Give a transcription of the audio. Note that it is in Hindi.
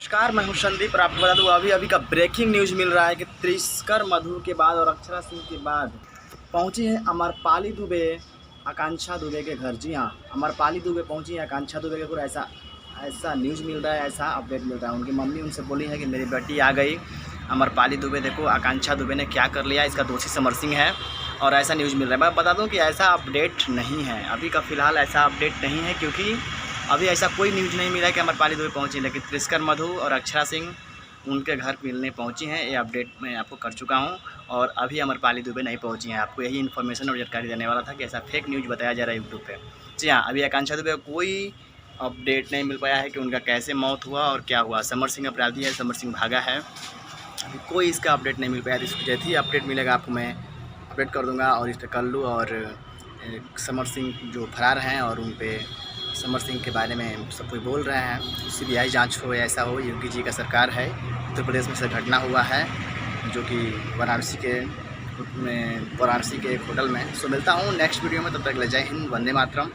नमस्कार, मैं हूं संदीप और आपको बता दूं अभी अभी का ब्रेकिंग न्यूज़ मिल रहा है कि त्रिशकर मधु के बाद और अक्षरा सिंह के बाद पहुंची है अमरपाली दुबे आकांक्षा दुबे के घर। जी हाँ, अमरपाली दुबे पहुंची है आकांक्षा दुबे के घर। ऐसा ऐसा न्यूज़ मिल रहा है, ऐसा अपडेट मिल रहा है। उनकी मम्मी उनसे बोली है कि मेरी बेटी आ गई। अमरपाली दुबे देखो आकांक्षा दुबे ने क्या कर लिया, इसका दोषी समर सिंह है और ऐसा न्यूज़ मिल रहा है। मैं बता दूँ कि ऐसा अपडेट नहीं है, अभी का फ़िलहाल ऐसा अपडेट नहीं है, क्योंकि अभी ऐसा कोई न्यूज़ नहीं मिला है कि अमरपाली दुबे पहुंची। लेकिन त्रिशकर मधु और अक्षरा सिंह उनके घर मिलने पहुंची हैं, ये अपडेट मैं आपको कर चुका हूं। और अभी अमरपाली दुबे नहीं पहुंची हैं। आपको यही इन्फॉर्मेशन और जानकारी देने वाला था कि ऐसा फेक न्यूज़ बताया जा रहा है यूट्यूब पे। जी हाँ, अभी आकांक्षा दुबे को कोई अपडेट नहीं मिल पाया है कि उनका कैसे मौत हुआ और क्या हुआ। समर सिंह अपराधी है, समर सिंह भागा है, अभी कोई इसका अपडेट नहीं मिल पाया। इसको जैसे ही अपडेट मिलेगा आपको मैं अपडेट कर दूँगा और इस पर कर लूँ। और समर सिंह जो फरार हैं और उन पर समर सिंह के बारे में सब कोई बोल रहे हैं, सीबीआई जांच हो, ऐसा हो। योगी जी का सरकार है, उत्तर प्रदेश में से घटना हुआ है जो कि वाराणसी के एक होटल में। सो मिलता हूँ नेक्स्ट वीडियो में, तब तक ले जय हिंद, वंदे मातरम।